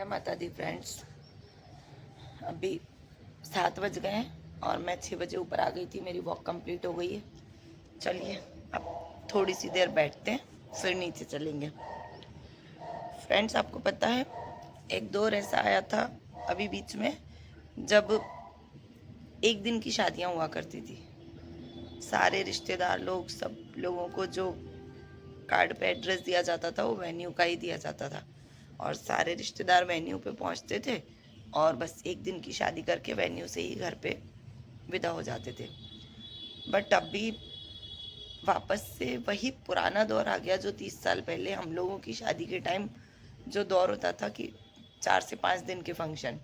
जय माता दी फ्रेंड्स। अभी 7 बज गए हैं और मैं 6 बजे ऊपर आ गई थी। मेरी वॉक कंप्लीट हो गई है। चलिए अब थोड़ी सी देर बैठते हैं, फिर नीचे चलेंगे। फ्रेंड्स, आपको पता है एक दौर ऐसा आया था अभी बीच में, जब एक दिन की शादियां हुआ करती थी। सारे रिश्तेदार लोग, सब लोगों को जो कार्ड पे एड्रेस दिया जाता था वो वेन्यू का ही दिया जाता था, और सारे रिश्तेदार वेन्यू पे पहुंचते थे और बस एक दिन की शादी करके वेन्यू से ही घर पे विदा हो जाते थे। बट अभी वापस से वही पुराना दौर आ गया जो 30 साल पहले हम लोगों की शादी के टाइम जो दौर होता था कि 4 से 5 दिन के फंक्शन।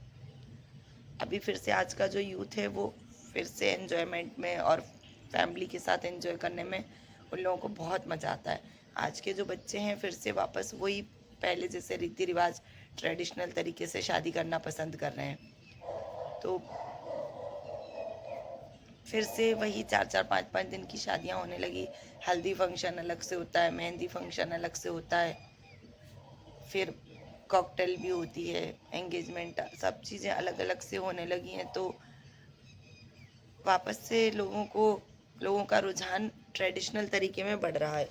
अभी फिर से आज का जो यूथ है वो फिर से एन्जॉयमेंट में और फैमिली के साथ एंजॉय करने में उन लोगों को बहुत मज़ा आता है। आज के जो बच्चे हैं फिर से वापस वही पहले जैसे रीति रिवाज ट्रेडिशनल तरीके से शादी करना पसंद कर रहे हैं। तो फिर से वही 4-4 5-5 दिन की शादियां होने लगी। हल्दी फंक्शन अलग से होता है, मेहंदी फंक्शन अलग से होता है, फिर कॉकटेल भी होती है, एंगेजमेंट, सब चीज़ें अलग अलग से होने लगी हैं। तो वापस से लोगों का रुझान ट्रेडिशनल तरीके में बढ़ रहा है,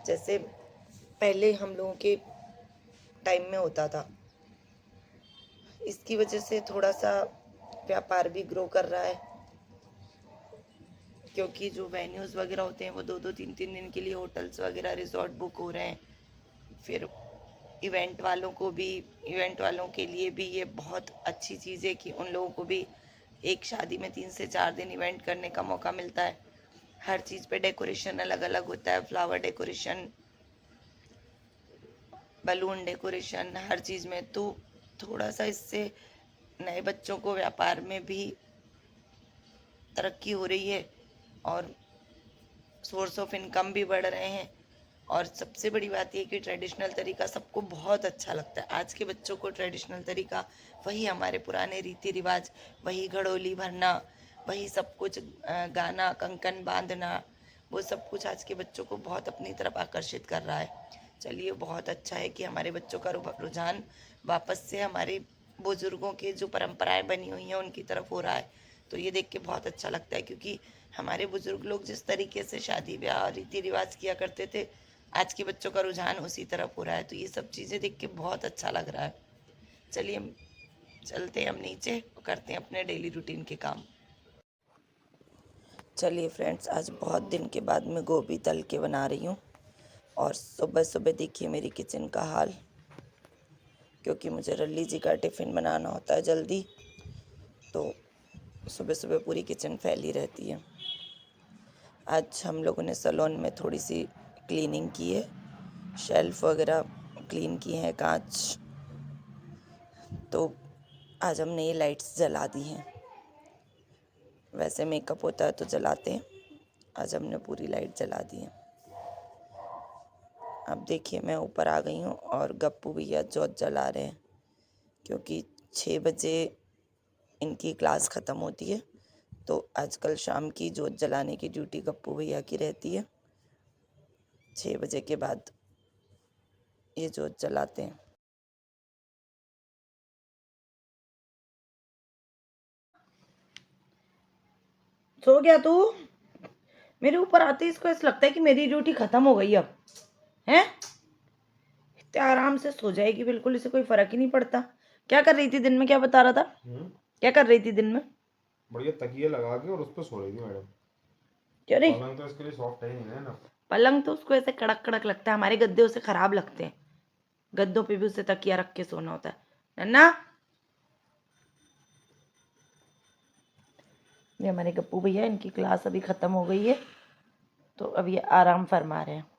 जैसे पहले हम लोगों के टाइम में होता था। इसकी वजह से थोड़ा सा व्यापार भी ग्रो कर रहा है, क्योंकि जो वेन्यूज़ वगैरह होते हैं वो 2-2 3-3 दिन के लिए होटल्स वगैरह रिजॉर्ट बुक हो रहे हैं। फिर इवेंट वालों के लिए भी ये बहुत अच्छी चीज़ है कि उन लोगों को भी एक शादी में 3 से 4 दिन इवेंट करने का मौका मिलता है। हर चीज़ पे डेकोरेशन अलग अलग होता है, फ्लावर डेकोरेशन, बलून डेकोरेशन, हर चीज़ में। तो थोड़ा सा इससे नए बच्चों को व्यापार में भी तरक्की हो रही है और सोर्स ऑफ इनकम भी बढ़ रहे हैं। और सबसे बड़ी बात ये कि ट्रेडिशनल तरीका सबको बहुत अच्छा लगता है। आज के बच्चों को ट्रेडिशनल तरीका वही हमारे पुराने रीति रिवाज, वही घड़ोली भरना, वही सब कुछ, गाना, कंकन बांधना, वो सब कुछ आज के बच्चों को बहुत अपनी तरफ आकर्षित कर रहा है। चलिए, बहुत अच्छा है कि हमारे बच्चों का रुझान वापस से हमारे बुजुर्गों के जो परंपराएं बनी हुई हैं उनकी तरफ हो रहा है। तो ये देख के बहुत अच्छा लगता है, क्योंकि हमारे बुजुर्ग लोग जिस तरीके से शादी ब्याह रीति रिवाज किया करते थे, आज के बच्चों का रुझान उसी तरफ हो रहा है। तो ये सब चीज़ें देख के बहुत अच्छा लग रहा है। चलिए हम चलते हैं, हम नीचे करते हैं अपने डेली रूटीन के काम। चलिए फ्रेंड्स, आज बहुत दिन के बाद मैं गोभी तल के बना रही हूँ, और सुबह सुबह देखिए मेरी किचन का हाल, क्योंकि मुझे रल्ली जी का टिफ़िन बनाना होता है जल्दी। तो सुबह सुबह पूरी किचन फैली रहती है। आज हम लोगों ने सैलून में थोड़ी सी क्लीनिंग की है, शेल्फ वगैरह क्लीन की हैं, कांच। तो आज हमने ये लाइट्स जला दी हैं। वैसे मेकअप होता है तो जलाते हैं, आज हमने पूरी लाइट जला दी है। अब देखिए मैं ऊपर आ गई हूँ और गप्पू भैया जोत जला रहे हैं, क्योंकि 6 बजे इनकी क्लास ख़त्म होती है। तो आजकल शाम की जोत जलाने की ड्यूटी गप्पू भैया की रहती है। 6 बजे के बाद ये जोत जलाते हैं। सो गया तू? मेरे ऊपर आते ही इसको ऐसा लगता है कि मेरी ड्यूटी खत्म हो गई अब है। इतने आराम से सो जाएगी, बिल्कुल इसे कोई फर्क ही नहीं पड़ता। क्या कर रही थी दिन में, क्या बता रहा था? क्या कर रही थी दिन में? बढ़िया तकिए लगा के और उस पर सो रही थी मैडम। क्या रे? पलंग तो इसके लिए सॉफ्ट है ही नहीं ना। पलंग तो उसको ऐसे कड़क कड़क लगता है, हमारे गद्दे उसे खराब लगते हैं। गद्दों पे भी उसे तकिया रख के सोना होता है। नन्ना, ये हमारे गप्पू भैया, इनकी क्लास अभी ख़त्म हो गई है तो अब ये आराम फरमा रहे हैं।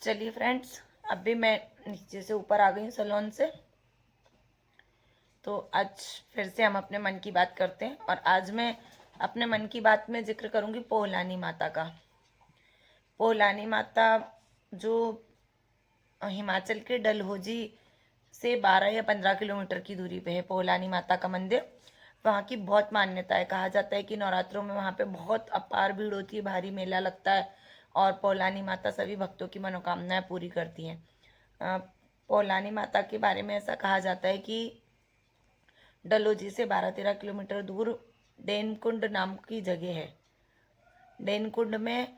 चलिए फ्रेंड्स, अभी मैं नीचे से ऊपर आ गई हूँ सैलून से। तो आज फिर से हम अपने मन की बात करते हैं, और आज मैं अपने मन की बात में जिक्र करूँगी पोहलानी माता का। पोहलानी माता जो हिमाचल के डलहौजी से 12 या 15 किलोमीटर की दूरी पे है, पोहलानी माता का मंदिर। वहाँ की बहुत मान्यता है। कहा जाता है कि नवरात्रों में वहाँ पे बहुत अपार भीड़ होती है, भारी मेला लगता है और पौलानी माता सभी भक्तों की मनोकामनाएं पूरी करती हैं। पौलानी माता के बारे में ऐसा कहा जाता है कि डलहौजी से 12-13 किलोमीटर दूर डेनकुंड नाम की जगह है। डेनकुंड में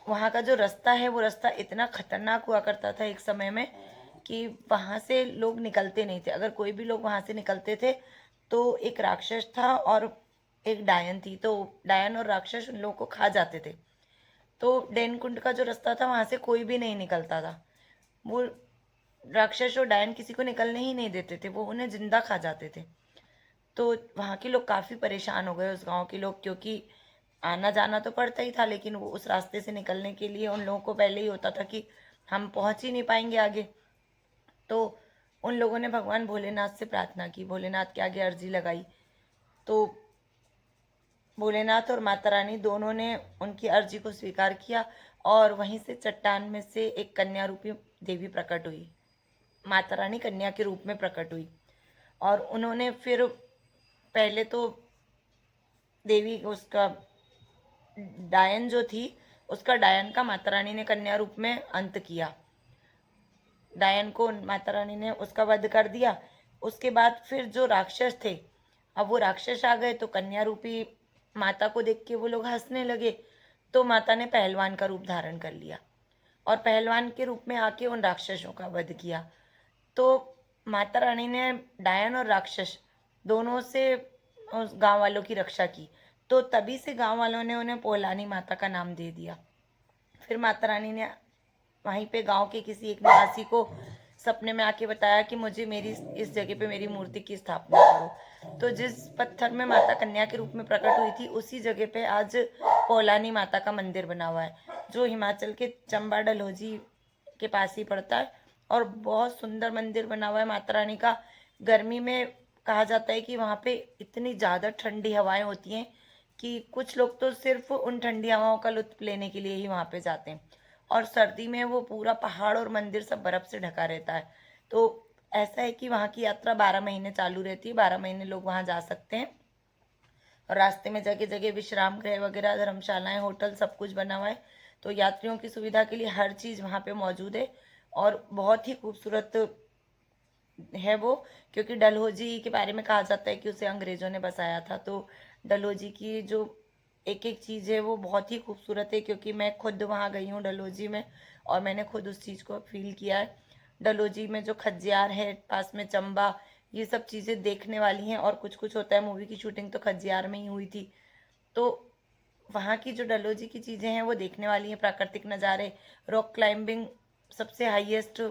वहाँ का जो रास्ता है वो रास्ता इतना खतरनाक हुआ करता था एक समय में कि वहाँ से लोग निकलते नहीं थे। अगर कोई भी लोग वहाँ से निकलते थे तो एक राक्षस था और एक डायन थी, तो डायन और राक्षस उन लोगों को खा जाते थे। तो डेनकुंड का जो रास्ता था वहाँ से कोई भी नहीं निकलता था। वो राक्षस और डायन किसी को निकलने ही नहीं देते थे, वो उन्हें जिंदा खा जाते थे। तो वहाँ के लोग काफ़ी परेशान हो गए, उस गांव के लोग, क्योंकि आना जाना तो पड़ता ही था, लेकिन वो उस रास्ते से निकलने के लिए उन लोगों को पहले ही होता था कि हम पहुँच ही नहीं पाएंगे आगे। तो उन लोगों ने भगवान भोलेनाथ से प्रार्थना की, भोलेनाथ के आगे अर्जी लगाई। तो भोलेनाथ और माता रानी दोनों ने उनकी अर्जी को स्वीकार किया और वहीं से चट्टान में से एक कन्या रूपी देवी प्रकट हुई। माता रानी कन्या के रूप में प्रकट हुई और उन्होंने फिर पहले तो देवी उसका डायन जो थी, उसका डायन का माता रानी ने कन्या रूप में अंत किया। डायन को माता रानी ने उसका वध कर दिया। उसके बाद फिर जो राक्षस थे, अब वो राक्षस आ गए तो कन्या रूपी माता को देख के वो लोग हंसने लगे। तो माता ने पहलवान का रूप धारण कर लिया और पहलवान के रूप में आके उन राक्षसों का वध किया। तो माता रानी ने डायन और राक्षस दोनों से उस गांव वालों की रक्षा की। तो तभी से गांव वालों ने उन्हें पौलानी माता का नाम दे दिया। फिर माता रानी ने वहीं पे गांव के किसी एक निवासी को सपने में आके बताया कि मुझे मेरी इस जगह पे मेरी मूर्ति की स्थापना करो। तो जिस पत्थर में माता कन्या के रूप में प्रकट हुई थी, उसी जगह पे आज पौलानी माता का मंदिर बना हुआ है, जो हिमाचल के चंबा डलहौजी के पास ही पड़ता है और बहुत सुंदर मंदिर बना हुआ है माता रानी का। गर्मी में कहा जाता है कि वहाँ पे इतनी ज़्यादा ठंडी हवाएं होती हैं कि कुछ लोग तो सिर्फ उन ठंडी हवाओं का लुत्फ लेने के लिए ही वहाँ पे जाते हैं। और सर्दी में वो पूरा पहाड़ और मंदिर सब बर्फ से ढका रहता है। तो ऐसा है कि वहाँ की यात्रा 12 महीने चालू रहती है, 12 महीने लोग वहाँ जा सकते हैं। और रास्ते में जगह जगह विश्राम गृह वगैरह, धर्मशालाएं, होटल सब कुछ बना हुआ है। तो यात्रियों की सुविधा के लिए हर चीज़ वहाँ पे मौजूद है और बहुत ही खूबसूरत है वो, क्योंकि डलहौजी के बारे में कहा जाता है कि उसे अंग्रेजों ने बसाया था। तो डलहौजी की जो एक एक चीज़ है वो बहुत ही खूबसूरत है, क्योंकि मैं खुद वहाँ गई हूँ डलहौजी में और मैंने खुद उस चीज़ को फील किया है। डलहौजी में जो खजियार है, पास में चंबा, ये सब चीज़ें देखने वाली हैं। और कुछ कुछ होता है, मूवी की शूटिंग तो खजियार में ही हुई थी। तो वहाँ की जो डलहौजी की चीज़ें हैं वो देखने वाली हैं। प्राकृतिक नज़ारे, रॉक क्लाइंबिंग सबसे हाईएस्ट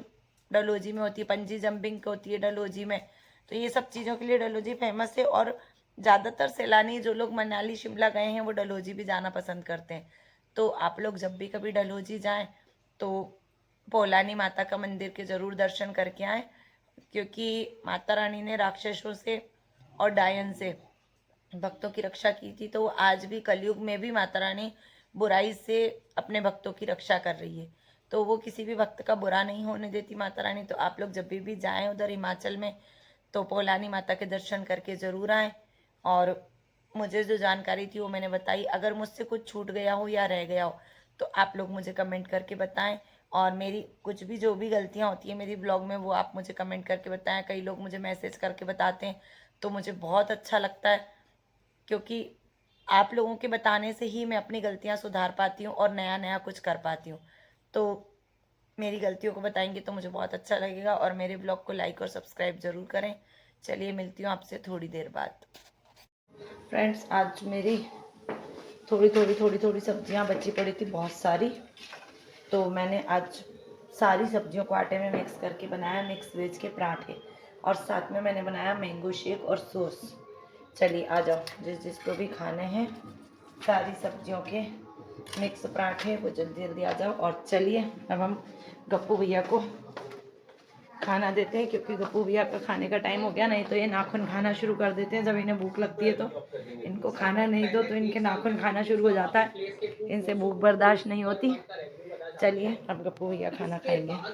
डलहौजी में होती है, पंजी जंपिंग होती है डलहौजी में। तो ये सब चीज़ों के लिए डलहौजी फेमस है और ज़्यादातर सैलानी जो लोग मनाली शिमला गए हैं वो डलहौजी भी जाना पसंद करते हैं। तो आप लोग जब भी कभी डलहौजी जाएं तो पौलानी माता का मंदिर के ज़रूर दर्शन करके आएँ, क्योंकि माता रानी ने राक्षसों से और डायन से भक्तों की रक्षा की थी। तो आज भी कलयुग में भी माता रानी बुराई से अपने भक्तों की रक्षा कर रही है। तो वो किसी भी भक्त का बुरा नहीं होने देती माता रानी। तो आप लोग जब भी जाएं उधर हिमाचल में तो पौलानी माता के दर्शन करके ज़रूर आएँ। और मुझे जो जानकारी थी वो मैंने बताई। अगर मुझसे कुछ छूट गया हो या रह गया हो तो आप लोग मुझे कमेंट करके बताएं। और मेरी कुछ भी जो भी गलतियां होती हैं मेरी ब्लॉग में वो आप मुझे कमेंट करके बताएं। कई लोग मुझे मैसेज करके बताते हैं तो मुझे बहुत अच्छा लगता है, क्योंकि आप लोगों के बताने से ही मैं अपनी गलतियां सुधार पाती हूँ और नया नया कुछ कर पाती हूँ। तो मेरी गलतियों को बताएंगे तो मुझे बहुत अच्छा लगेगा और मेरे ब्लॉग को लाइक और सब्सक्राइब ज़रूर करें। चलिए मिलती हूँ आपसे थोड़ी देर बाद। फ्रेंड्स, आज मेरी थोड़ी सब्जियां बची पड़ी थी, बहुत सारी। तो मैंने आज सारी सब्जियों को आटे में मिक्स करके बनाया मिक्स वेज के पराठे, और साथ में मैंने बनाया मैंगो शेक और सॉस। चलिए आ जाओ, जिस जिसको भी खाने हैं सारी सब्जियों के मिक्स पराठे वो जल्दी जल्दी आ जाओ। और चलिए अब हम गप्पू भैया को खाना देते हैं, क्योंकि गप्पू भैया का खाने का टाइम हो गया। नहीं तो ये नाखून खाना शुरू कर देते हैं जब इन्हें भूख लगती है। तो इनको खाना नहीं दो तो इनके नाखून खाना शुरू हो जाता है, इनसे भूख बर्दाश्त नहीं होती। चलिए अब गप्पू भैया खाना खाएंगे।